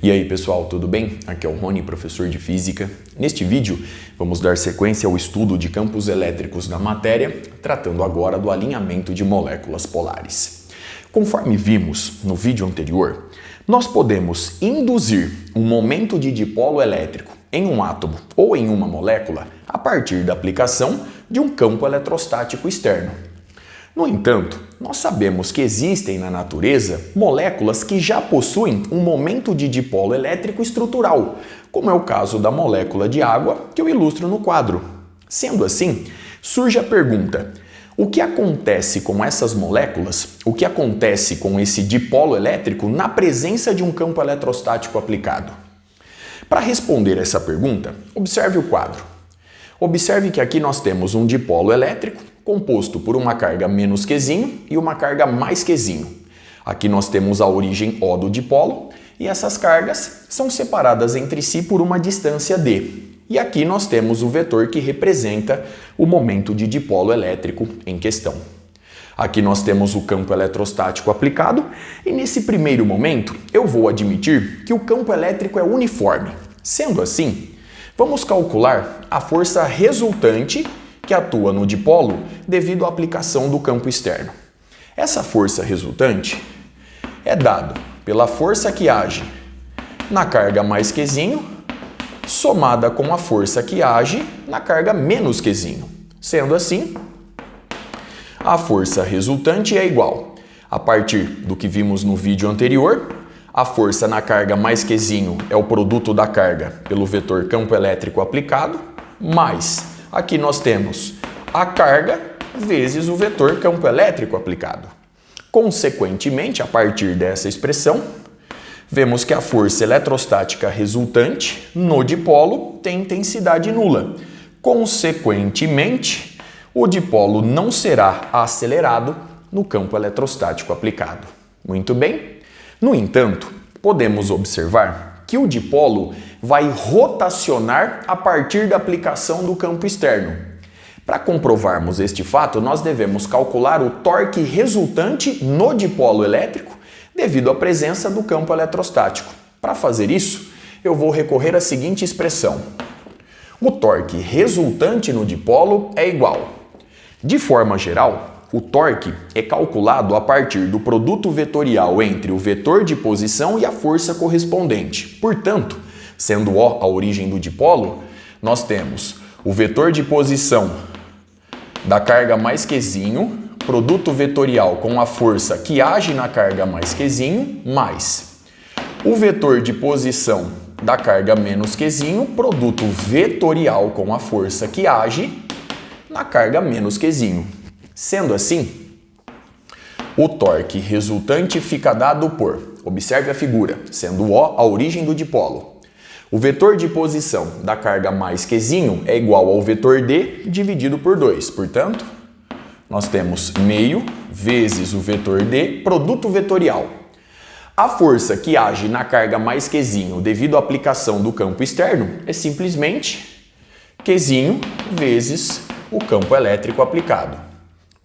E aí pessoal, tudo bem? Aqui é o Rony, professor de Física. Neste vídeo, vamos dar sequência ao estudo de campos elétricos da matéria, tratando agora do alinhamento de moléculas polares. Conforme vimos no vídeo anterior, nós podemos induzir um momento de dipolo elétrico em um átomo ou em uma molécula a partir da aplicação de um campo eletrostático externo. No entanto, nós sabemos que existem na natureza moléculas que já possuem um momento de dipolo elétrico estrutural, como é o caso da molécula de água que eu ilustro no quadro. Sendo assim, surge a pergunta: o que acontece com essas moléculas, o que acontece com esse dipolo elétrico na presença de um campo eletrostático aplicado? Para responder essa pergunta, observe o quadro. Observe que aqui nós temos um dipolo elétrico composto por uma carga menos Qzinho e uma carga mais Qzinho. Aqui nós temos a origem O do dipolo e essas cargas são separadas entre si por uma distância d. E aqui nós temos o vetor que representa o momento de dipolo elétrico em questão. Aqui nós temos o campo eletrostático aplicado e nesse primeiro momento eu vou admitir que o campo elétrico é uniforme. Sendo assim, vamos calcular a força resultante que atua no dipolo devido à aplicação do campo externo. Essa força resultante é dada pela força que age na carga mais Qzinho somada com a força que age na carga menos Qzinho. Sendo assim, a força resultante é igual, a partir do que vimos no vídeo anterior, a força na carga mais Qzinho é o produto da carga pelo vetor campo elétrico aplicado, mais aqui nós temos a carga vezes o vetor campo elétrico aplicado. Consequentemente, a partir dessa expressão, vemos que a força eletrostática resultante no dipolo tem intensidade nula. Consequentemente, o dipolo não será acelerado no campo eletrostático aplicado. Muito bem? No entanto, podemos observar que o dipolo vai rotacionar a partir da aplicação do campo externo. Para comprovarmos este fato, nós devemos calcular o torque resultante no dipolo elétrico devido à presença do campo eletrostático. Para fazer isso, eu vou recorrer à seguinte expressão: o torque resultante no dipolo é igual. De forma geral, o torque é calculado a partir do produto vetorial entre o vetor de posição e a força correspondente. Portanto, sendo O a origem do dipolo, nós temos o vetor de posição da carga mais Qzinho, produto vetorial com a força que age na carga mais Qzinho, mais o vetor de posição da carga menos Qzinho, produto vetorial com a força que age na carga menos Qzinho. Sendo assim, o torque resultante fica dado por, observe a figura, sendo O a origem do dipolo. O vetor de posição da carga mais Qzinho é igual ao vetor D dividido por 2. Portanto, nós temos meio vezes o vetor D, produto vetorial. A força que age na carga mais Qzinho devido à aplicação do campo externo é simplesmente Qzinho vezes o campo elétrico aplicado.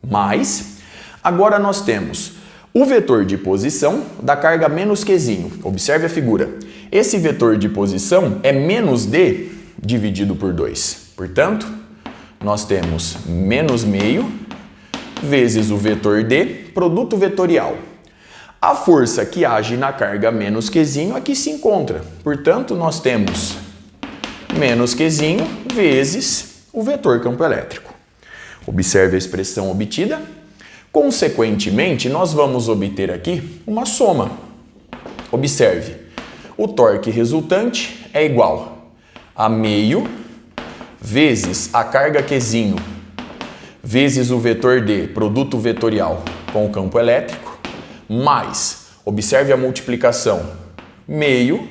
Mas, agora nós temos o vetor de posição da carga menos Qzinho. Observe a figura. Esse vetor de posição é menos D dividido por 2. Portanto, nós temos menos meio vezes o vetor D, produto vetorial. A força que age na carga menos Qzinho aqui se encontra. Portanto, nós temos menos Qzinho vezes o vetor campo elétrico. Observe a expressão obtida. Consequentemente, nós vamos obter aqui uma soma. Observe, o torque resultante é igual a meio vezes a carga Qzinho vezes o vetor D, produto vetorial com o campo elétrico, mais, observe a multiplicação, meio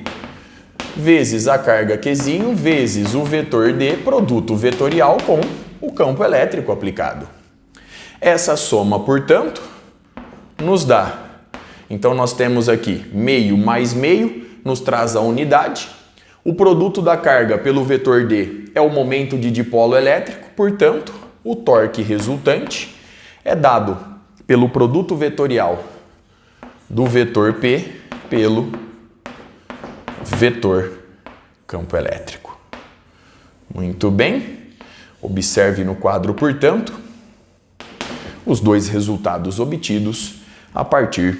vezes a carga Qzinho vezes o vetor D, produto vetorial com o campo elétrico aplicado. Essa soma, portanto, nos dá. Então, nós temos aqui meio mais meio, nos traz a unidade. O produto da carga pelo vetor D é o momento de dipolo elétrico, portanto, o torque resultante é dado pelo produto vetorial do vetor P pelo vetor campo elétrico. Muito bem. Observe no quadro, portanto, os dois resultados obtidos a partir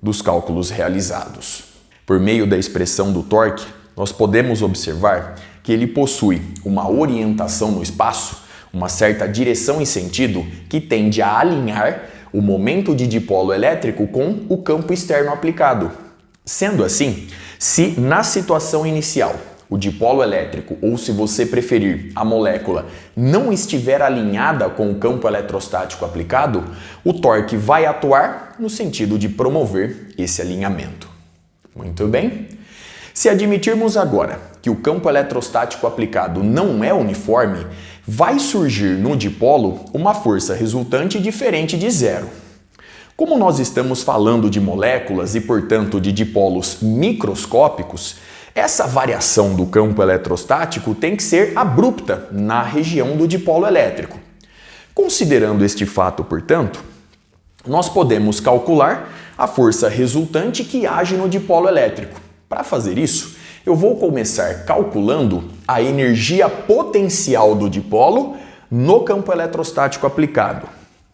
dos cálculos realizados. Por meio da expressão do torque, nós podemos observar que ele possui uma orientação no espaço, uma certa direção e sentido que tende a alinhar o momento de dipolo elétrico com o campo externo aplicado. Sendo assim, se na situação inicial o dipolo elétrico, ou se você preferir, a molécula, não estiver alinhada com o campo eletrostático aplicado, o torque vai atuar no sentido de promover esse alinhamento. Muito bem. Se admitirmos agora que o campo eletrostático aplicado não é uniforme, vai surgir no dipolo uma força resultante diferente de zero. Como nós estamos falando de moléculas e, portanto, de dipolos microscópicos, essa variação do campo eletrostático tem que ser abrupta na região do dipolo elétrico. Considerando este fato, portanto, nós podemos calcular a força resultante que age no dipolo elétrico. Para fazer isso, eu vou começar calculando a energia potencial do dipolo no campo eletrostático aplicado.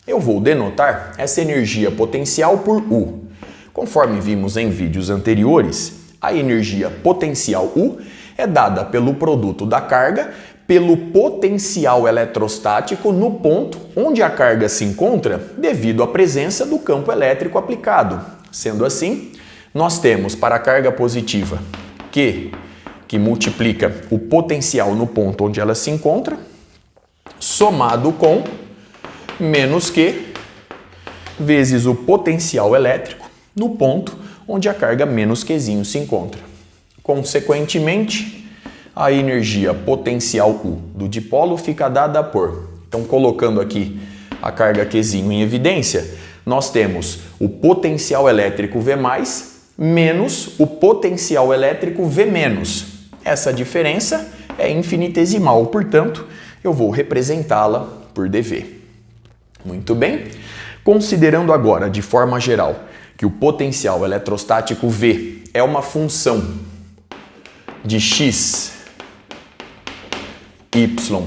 Eu vou denotar essa energia potencial por U. Conforme vimos em vídeos anteriores, a energia potencial U é dada pelo produto da carga pelo potencial eletrostático no ponto onde a carga se encontra devido à presença do campo elétrico aplicado. Sendo assim, nós temos para a carga positiva Q, que multiplica o potencial no ponto onde ela se encontra, somado com menos Q vezes o potencial elétrico no ponto onde a carga menos Qzinho se encontra. Consequentemente, a energia potencial U do dipolo fica dada por... Então, colocando aqui a carga Qzinho em evidência, nós temos o potencial elétrico V+, menos o potencial elétrico V-. Essa diferença é infinitesimal, portanto, eu vou representá-la por dV. Muito bem. Considerando agora, de forma geral, que o potencial eletrostático V é uma função de x, y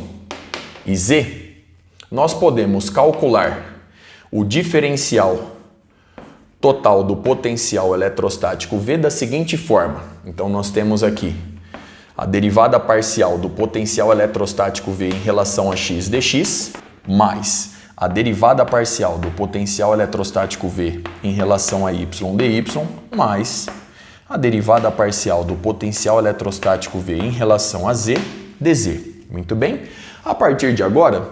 e z, nós podemos calcular o diferencial total do potencial eletrostático V da seguinte forma. Então, nós temos aqui a derivada parcial do potencial eletrostático V em relação a x dx, mais a derivada parcial do potencial eletrostático V em relação a y dy, mais a derivada parcial do potencial eletrostático V em relação a z dz. Muito bem? A partir de agora,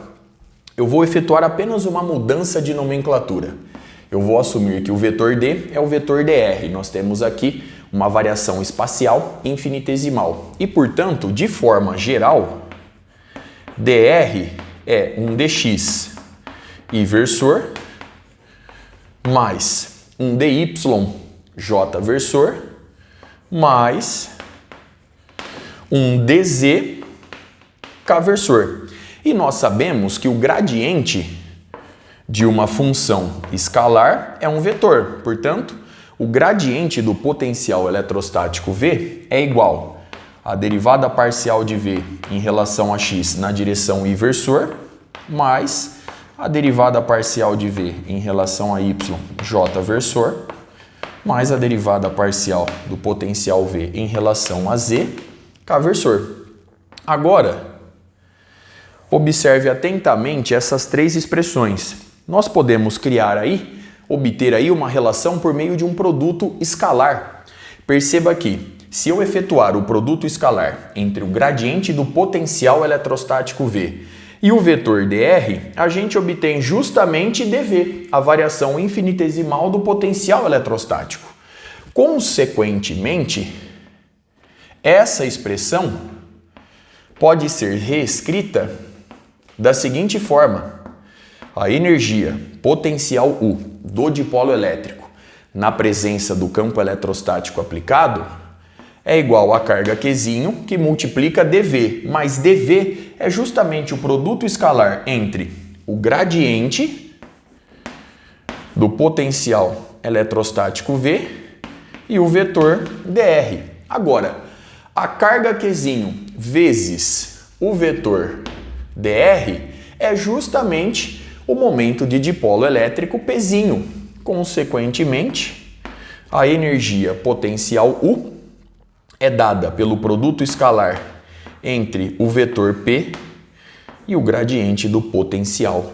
eu vou efetuar apenas uma mudança de nomenclatura. Eu vou assumir que o vetor D é o vetor dr. Nós temos aqui uma variação espacial infinitesimal. E, portanto, de forma geral, dr é um dx inversor mais um dy j versor mais um dz k versor. E nós sabemos que o gradiente de uma função escalar é um vetor. Portanto, o gradiente do potencial eletrostático V é igual à derivada parcial de V em relação a x na direção inversor mais a derivada parcial de V em relação a y, j versor, mais a derivada parcial do potencial V em relação a z, k versor. Agora, observe atentamente essas três expressões. Nós podemos obter aí uma relação por meio de um produto escalar. Perceba que, se eu efetuar o produto escalar entre o gradiente do potencial eletrostático V e o vetor dr, a gente obtém justamente dV, a variação infinitesimal do potencial eletrostático. Consequentemente, essa expressão pode ser reescrita da seguinte forma: a energia potencial U do dipolo elétrico na presença do campo eletrostático aplicado é igual à carga Qzinho, que multiplica dV, mas dV é justamente o produto escalar entre o gradiente do potencial eletrostático V e o vetor dr. Agora, A carga Qzinho vezes o vetor dr é justamente o momento de dipolo elétrico Pzinho. Consequentemente, a energia potencial U é dada pelo produto escalar entre o vetor P e o gradiente do potencial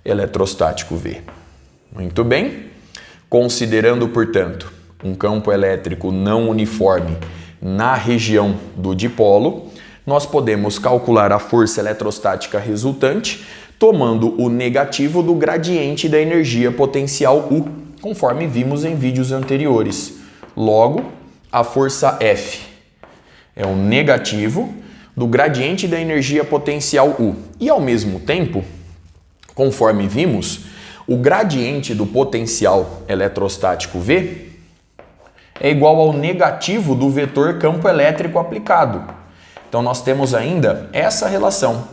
eletrostático V. Muito bem. Considerando, portanto, um campo elétrico não uniforme na região do dipolo, nós podemos calcular a força eletrostática resultante tomando o negativo do gradiente da energia potencial U, conforme vimos em vídeos anteriores. Logo, a força F é o negativo do gradiente da energia potencial U. E, ao mesmo tempo, conforme vimos, o gradiente do potencial eletrostático V é igual ao negativo do vetor campo elétrico aplicado. Então, nós temos ainda essa relação.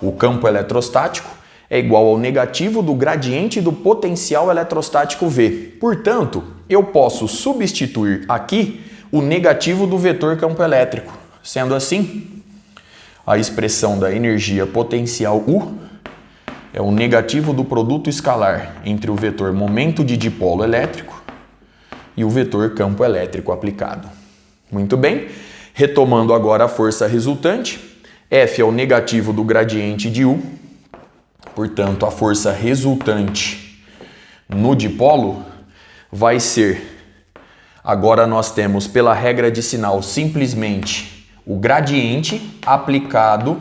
O campo eletrostático é igual ao negativo do gradiente do potencial eletrostático V. Portanto, eu posso substituir aqui o negativo do vetor campo elétrico. Sendo assim, a expressão da energia potencial U é o negativo do produto escalar entre o vetor momento de dipolo elétrico e o vetor campo elétrico aplicado. Muito bem. Retomando agora a força resultante, F é o negativo do gradiente de U, portanto, a força resultante no dipolo vai ser, agora nós temos pela regra de sinal simplesmente o gradiente aplicado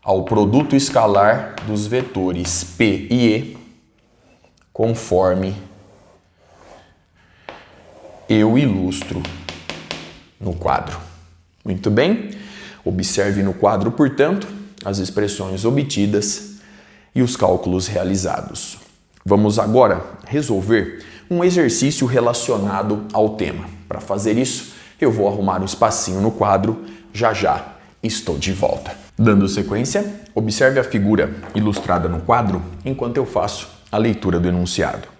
ao produto escalar dos vetores P e E, conforme eu ilustro no quadro. Muito bem. Observe no quadro, portanto, as expressões obtidas e os cálculos realizados. Vamos agora resolver um exercício relacionado ao tema. Para fazer isso, eu vou arrumar um espacinho no quadro. Já já estou de volta. Dando sequência, observe a figura ilustrada no quadro enquanto eu faço a leitura do enunciado.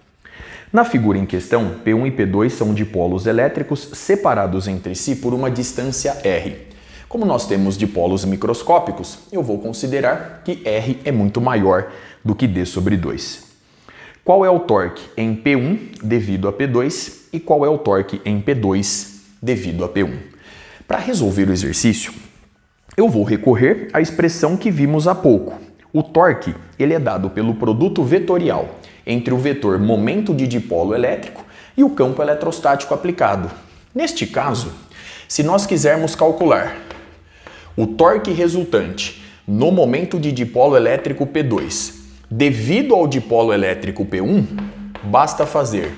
Na figura em questão, P1 e P2 são dipolos elétricos separados entre si por uma distância R. Como nós temos dipolos microscópicos, eu vou considerar que R é muito maior do que D sobre 2. Qual é o torque em P1 devido a P2 e qual é o torque em P2 devido a P1? Para resolver o exercício, eu vou recorrer à expressão que vimos há pouco. O torque ele é dado pelo produto vetorial entre o vetor momento de dipolo elétrico e o campo eletrostático aplicado. Neste caso, se nós quisermos calcular o torque resultante no momento de dipolo elétrico P2 devido ao dipolo elétrico P1, basta fazer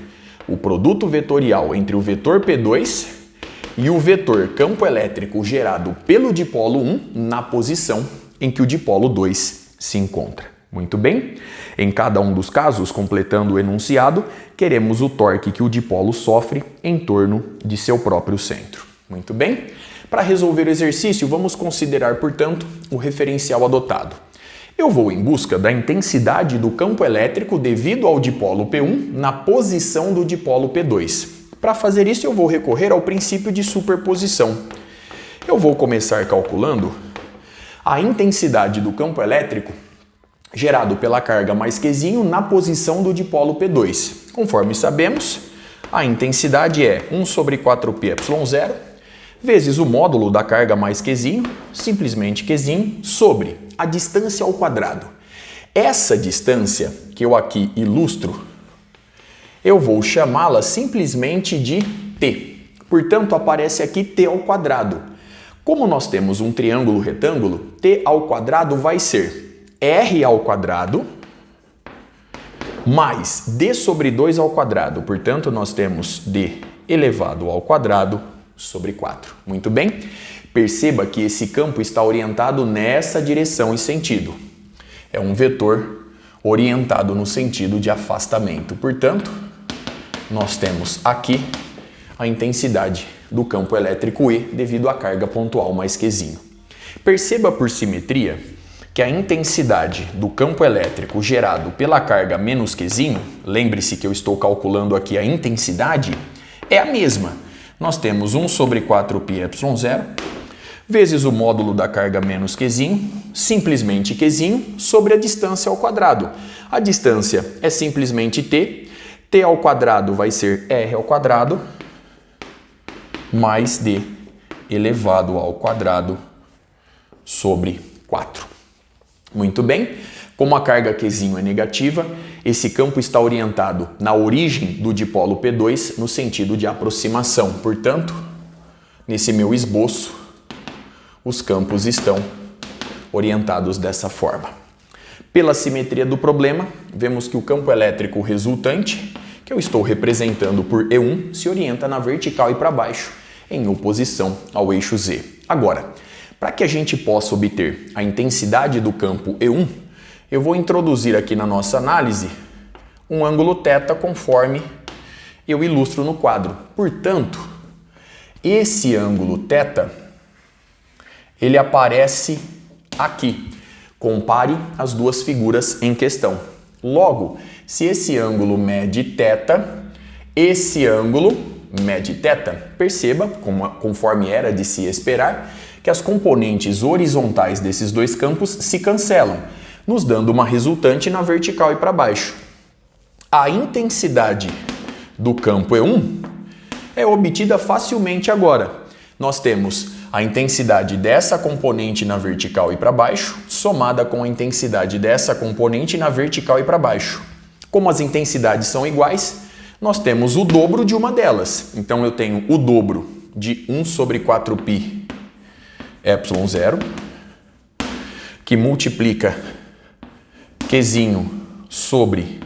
o produto vetorial entre o vetor P2 e o vetor campo elétrico gerado pelo dipolo 1 na posição em que o dipolo 2 se encontra. Muito bem? Em cada um dos casos, completando o enunciado, queremos o torque que o dipolo sofre em torno de seu próprio centro. Muito bem? Para resolver o exercício, vamos considerar, portanto, o referencial adotado. Eu vou em busca da intensidade do campo elétrico devido ao dipolo P1 na posição do dipolo P2. Para fazer isso, eu vou recorrer ao princípio de superposição. Eu vou começar calculando a intensidade do campo elétrico gerado pela carga mais Qzinho na posição do dipolo P2. Conforme sabemos, a intensidade é 1 sobre 4πε0 vezes o módulo da carga mais Qzinho, simplesmente Qzinho, sobre a distância ao quadrado. Essa distância que eu aqui ilustro, eu vou chamá-la simplesmente de T. Portanto, aparece aqui T ao quadrado. Como nós temos um triângulo retângulo, T ao quadrado vai ser R ao quadrado mais D sobre 2 ao quadrado. Portanto, nós temos D elevado ao quadrado sobre 4. Muito bem? Perceba que esse campo está orientado nessa direção e sentido. É um vetor orientado no sentido de afastamento. Portanto, nós temos aqui a intensidade do campo elétrico E devido à carga pontual mais Qzinho. Perceba por simetria que a intensidade do campo elétrico gerado pela carga menos Qzinho, lembre-se que eu estou calculando aqui a intensidade, é a mesma, nós temos 1 sobre 4πε0 vezes o módulo da carga menos Qzinho, simplesmente Qzinho, sobre a distância ao quadrado. A distância é simplesmente t, t ao quadrado vai ser r ao quadrado, mais d elevado ao quadrado sobre 4. Muito bem, como a carga Qzinho é negativa, esse campo está orientado na origem do dipolo P2 no sentido de aproximação. Portanto, nesse meu esboço, os campos estão orientados dessa forma. Pela simetria do problema, vemos que o campo elétrico resultante, que eu estou representando por E1, se orienta na vertical e para baixo, em oposição ao eixo Z. Agora, para que a gente possa obter a intensidade do campo E1, eu vou introduzir aqui na nossa análise um ângulo θ conforme eu ilustro no quadro. Portanto, esse ângulo θ ele aparece aqui. Compare as duas figuras em questão. Logo, se esse ângulo mede θ, esse ângulo mede θ. Perceba, conforme era de se esperar, que as componentes horizontais desses dois campos se cancelam, nos dando uma resultante na vertical e para baixo. A intensidade do campo E1 é obtida facilmente agora. Nós temos a intensidade dessa componente na vertical e para baixo, somada com a intensidade dessa componente na vertical e para baixo. Como as intensidades são iguais, nós temos o dobro de uma delas. Então eu tenho o dobro de 1 sobre 4πε0, que multiplica Qzinho sobre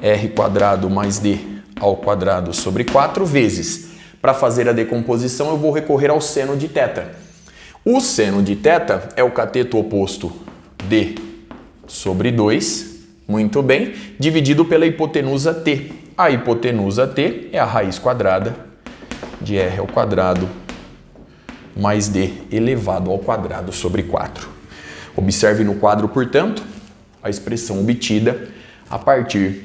r² mais d ao quadrado sobre 4 vezes. Para fazer a decomposição, eu vou recorrer ao seno de θ. O seno de θ é o cateto oposto d sobre 2, muito bem, dividido pela hipotenusa t. A hipotenusa t é a raiz quadrada de r ao quadrado mais d elevado ao quadrado sobre 4. Observe no quadro, portanto, a expressão obtida a partir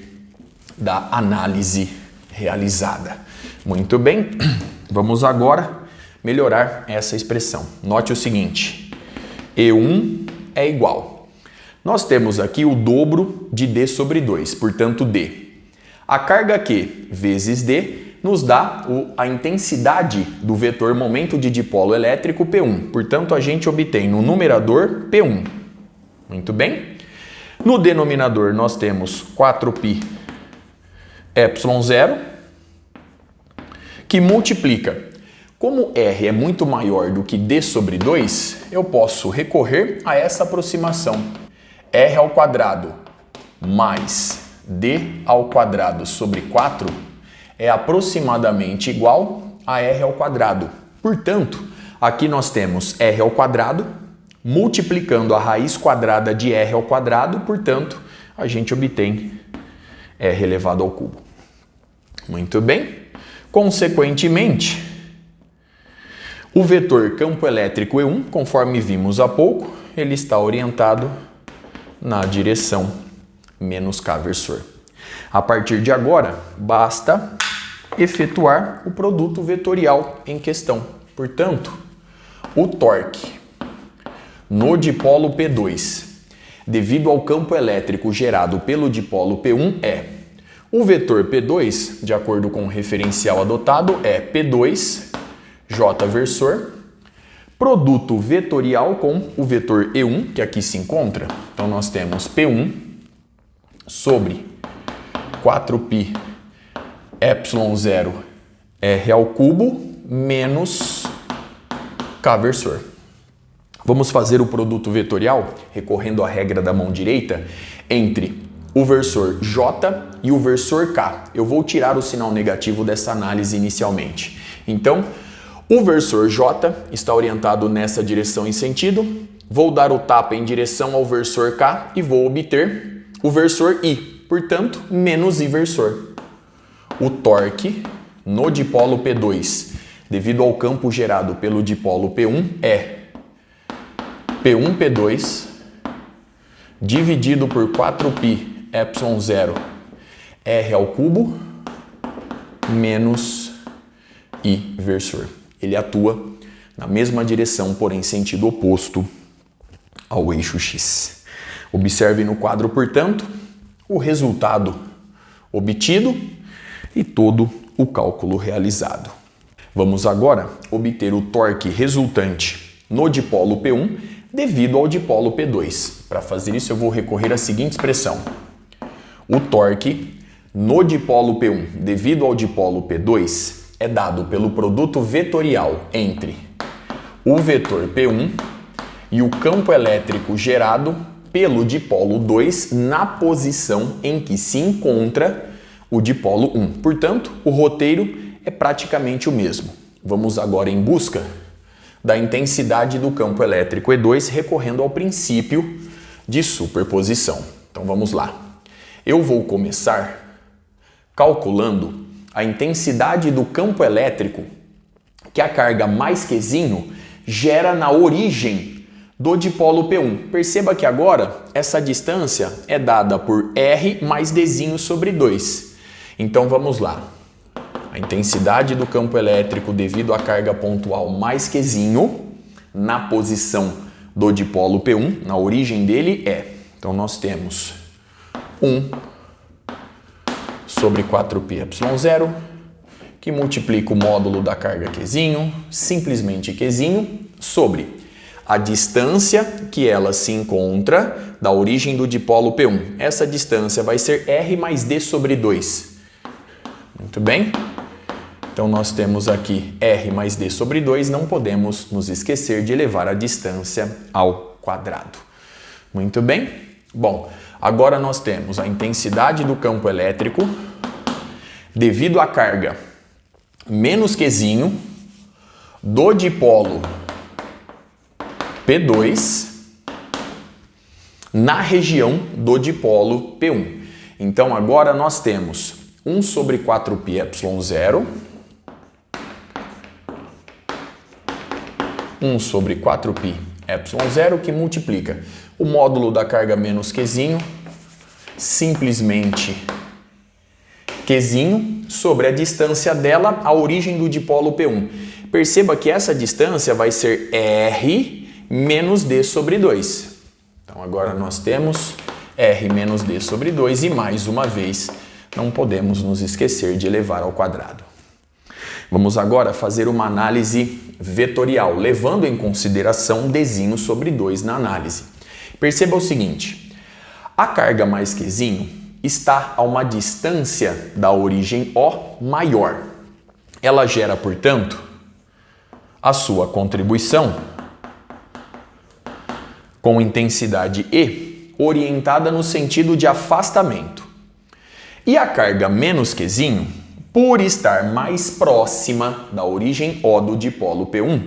da análise realizada. Muito bem, vamos agora melhorar essa expressão. Note o seguinte, E1 é igual. Nós temos aqui o dobro de d sobre 2, portanto d. A carga Q vezes d nos dá a intensidade do vetor momento de dipolo elétrico P1. Portanto, a gente obtém no numerador P1. Muito bem. No denominador, nós temos 4πε0, que multiplica. Como R é muito maior do que D sobre 2, eu posso recorrer a essa aproximação. R ao quadrado mais D ao quadrado sobre 4 é aproximadamente igual a R ao quadrado. Portanto, aqui nós temos R ao quadrado multiplicando a raiz quadrada de R ao quadrado, portanto, a gente obtém R elevado ao cubo. Muito bem. Consequentemente, o vetor campo elétrico E1, conforme vimos há pouco, ele está orientado na direção menos K versor. A partir de agora, basta efetuar o produto vetorial em questão. Portanto, o torque no dipolo P2, devido ao campo elétrico gerado pelo dipolo P1, é o vetor P2, de acordo com o referencial adotado, é P2, J versor, produto vetorial com o vetor E1, que aqui se encontra. Então, nós temos P1 sobre 4πε0 R ao cubo menos K versor. Vamos fazer o produto vetorial, recorrendo à regra da mão direita, entre o versor J e o versor K. Eu vou tirar o sinal negativo dessa análise inicialmente. Então, o versor J está orientado nessa direção em sentido. Vou dar o tapa em direção ao versor K e vou obter o versor I. Portanto, menos I versor. O torque no dipolo P2, devido ao campo gerado pelo dipolo P1, é P1P2 dividido por 4πε0 R ao cubo menos inversor. Ele atua na mesma direção, porém sentido oposto ao eixo X. Observe no quadro, portanto, o resultado obtido e todo o cálculo realizado. Vamos agora obter o torque resultante no dipolo P1 devido ao dipolo P2. Para fazer isso, eu vou recorrer à seguinte expressão. O torque no dipolo P1 devido ao dipolo P2 é dado pelo produto vetorial entre o vetor P1 e o campo elétrico gerado pelo dipolo 2 na posição em que se encontra o dipolo 1. Portanto, o roteiro é praticamente o mesmo. Vamos agora em busca da intensidade do campo elétrico E2 recorrendo ao princípio de superposição. Então vamos lá. Eu vou começar calculando a intensidade do campo elétrico que a carga mais Qzinho gera na origem do dipolo P1. Perceba que agora essa distância é dada por R mais Dzinho sobre 2. Então vamos lá. A intensidade do campo elétrico devido à carga pontual mais Qzinho na posição do dipolo P1, na origem dele é. Então nós temos 1 sobre 4πε0, que multiplica o módulo da carga Qzinho, simplesmente Qzinho, sobre a distância que ela se encontra da origem do dipolo P1. Essa distância vai ser R mais D sobre 2. Muito bem? Então nós temos aqui R mais D sobre 2, não podemos nos esquecer de elevar a distância ao quadrado. Muito bem? Bom, agora nós temos a intensidade do campo elétrico devido à carga menos Qzinho do dipolo P2 na região do dipolo P1. Então agora nós temos 1 sobre 4πε0, 1 sobre 4πε0 que multiplica o módulo da carga menos Qzinho, simplesmente Qzinho, sobre a distância dela, a origem do dipolo P1. Perceba que essa distância vai ser R menos D sobre 2. Então agora nós temos R menos D sobre 2 e mais uma vez não podemos nos esquecer de elevar ao quadrado. Vamos agora fazer uma análise vetorial, levando em consideração Dzinho sobre 2 na análise. Perceba o seguinte, a carga mais Qzinho está a uma distância da origem O maior. Ela gera, portanto, a sua contribuição com intensidade E orientada no sentido de afastamento. E a carga menos Qzinho, por estar mais próxima da origem O do dipolo P1,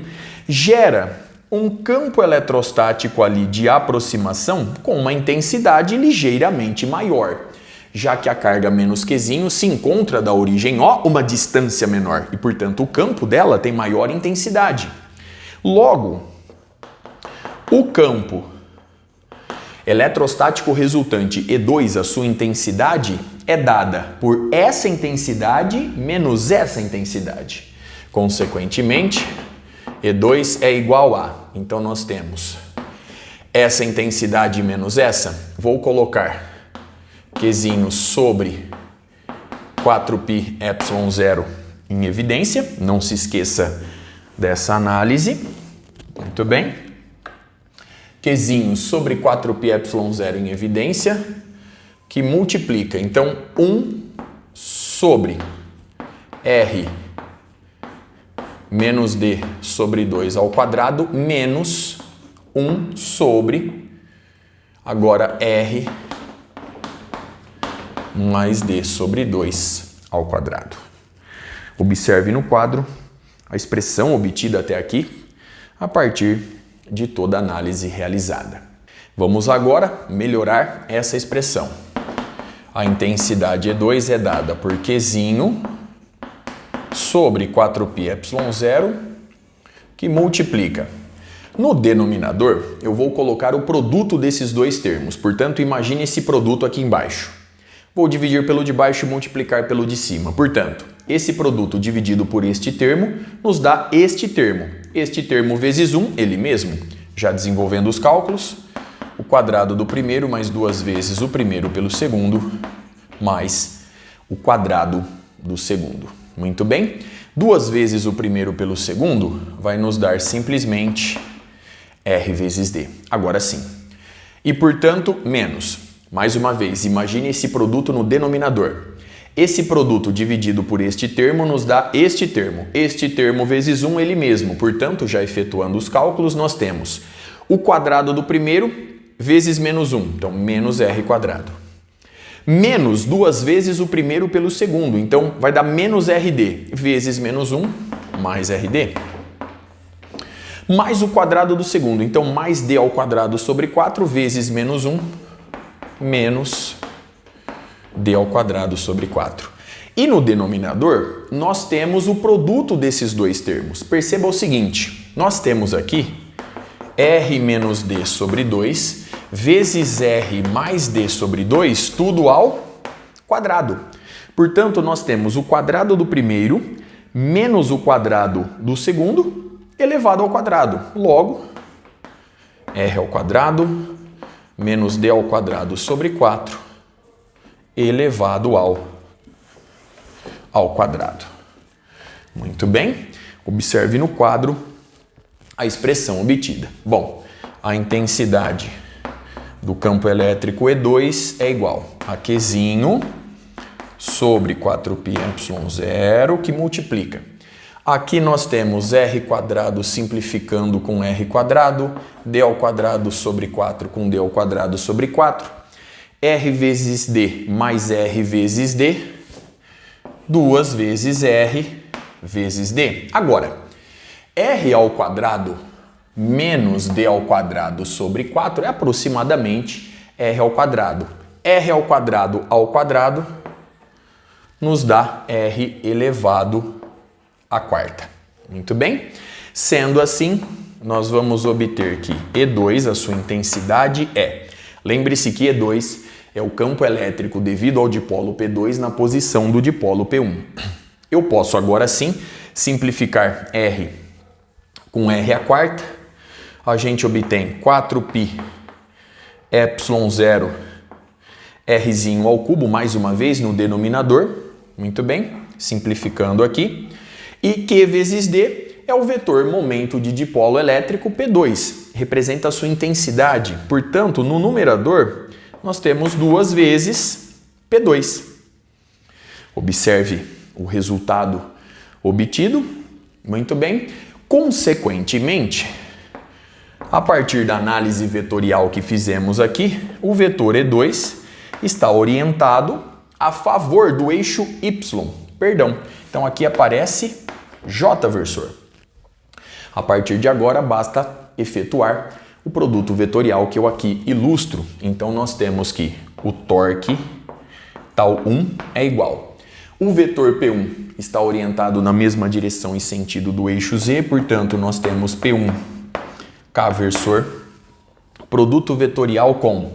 gera um campo eletrostático ali de aproximação com uma intensidade ligeiramente maior, já que a carga menos Qzinho se encontra da origem O uma distância menor e, portanto, o campo dela tem maior intensidade. Logo, o campo eletrostático resultante E2, a sua intensidade, é dada por essa intensidade menos essa intensidade. Consequentemente, E2 é igual a, então nós temos essa intensidade menos essa, vou colocar Qzinho sobre 4πε0 em evidência, não se esqueça dessa análise, muito bem. Qzinho sobre 4πε0 em evidência, que multiplica, então, 1 sobre R menos D sobre 2 ao quadrado, menos 1 sobre, agora, R mais D sobre 2 ao quadrado. Observe no quadro a expressão obtida até aqui a partir de toda a análise realizada. Vamos agora melhorar essa expressão. A intensidade E2 é dada por Qzinho sobre 4πε0, que multiplica. No denominador, eu vou colocar o produto desses dois termos, portanto, imagine esse produto aqui embaixo. Vou dividir pelo de baixo e multiplicar pelo de cima. Portanto, esse produto dividido por este termo nos dá este termo. Este termo vezes 1, ele mesmo. Já desenvolvendo os cálculos, o quadrado do primeiro mais 2 vezes o primeiro pelo segundo, mais o quadrado do segundo. Muito bem? 2 vezes o primeiro pelo segundo vai nos dar simplesmente R vezes D. Agora sim. E, portanto, menos. Mais uma vez, imagine esse produto no denominador. Esse produto dividido por este termo nos dá este termo. Este termo vezes 1, ele mesmo. Portanto, já efetuando os cálculos, nós temos o quadrado do primeiro vezes menos 1. Então, menos R quadrado. Menos 2 vezes o primeiro pelo segundo. Então, vai dar menos RD vezes menos 1 mais RD. Mais o quadrado do segundo. Então, mais D ao quadrado sobre 4 vezes menos 1 menos D ao quadrado sobre 4. E no denominador, nós temos o produto desses dois termos. Perceba o seguinte, nós temos aqui R menos D sobre 2 vezes R mais D sobre 2, tudo ao quadrado. Portanto, nós temos o quadrado do primeiro menos o quadrado do segundo elevado ao quadrado. Logo, R ao quadrado menos D ao quadrado sobre 4 elevado ao quadrado. Muito bem. Observe no quadro a expressão obtida. Bom, a intensidade do campo elétrico E2 é igual a Qzinho sobre 4πε0, que multiplica. Aqui nós temos R quadrado simplificando com R quadrado, D ao quadrado sobre 4 com D ao quadrado sobre 4, R vezes D mais R vezes D, 2 vezes R vezes D. Agora, R ao quadrado menos D ao quadrado sobre 4 é aproximadamente R ao quadrado. R ao quadrado nos dá R elevado à quarta. Muito bem? Sendo assim, nós vamos obter que E2, a sua intensidade é... Lembre-se que E2 é o campo elétrico devido ao dipolo P2 na posição do dipolo P1. Eu posso agora sim simplificar R com R à quarta. A gente obtém 4π ε0 Rzinho ao cubo, mais uma vez no denominador. Muito bem, simplificando aqui. E Q vezes D é o vetor momento de dipolo elétrico P2. Representa a sua intensidade. Portanto, no numerador, nós temos 2 vezes P2. Observe o resultado obtido. Muito bem. Consequentemente, a partir da análise vetorial que fizemos aqui, o vetor E2 está orientado a favor do eixo Y. Perdão. Então aqui aparece J versor. A partir de agora, basta efetuar o produto vetorial que eu aqui ilustro. Então nós temos que o torque tal 1 é igual. O vetor P1 está orientado na mesma direção e sentido do eixo Z, portanto nós temos P1 K versor, produto vetorial com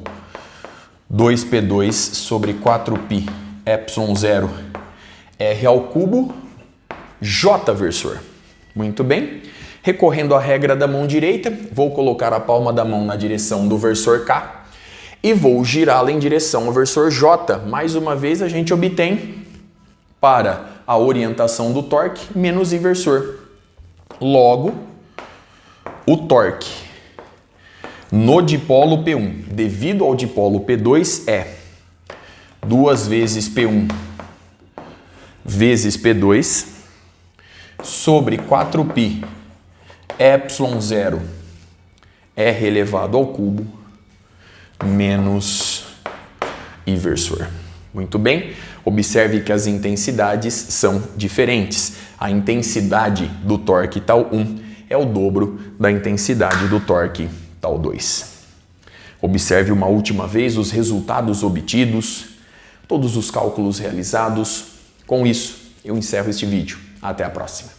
2P2 sobre 4π ε0 R ao cubo, J versor. Muito bem. Recorrendo à regra da mão direita, vou colocar a palma da mão na direção do versor K e vou girá-la em direção ao versor J. Mais uma vez a gente obtém, para a orientação do torque, menos inversor. Logo, o torque no dipolo P1 devido ao dipolo P2 é 2 vezes P1 vezes P2 sobre 4π ε0 R elevado ao cubo menos inversor. Muito bem. Observe que as intensidades são diferentes. A intensidade do torque tal 1 é o dobro da intensidade do torque tal 2. Observe uma última vez os resultados obtidos, todos os cálculos realizados. Com isso, eu encerro este vídeo. Até a próxima.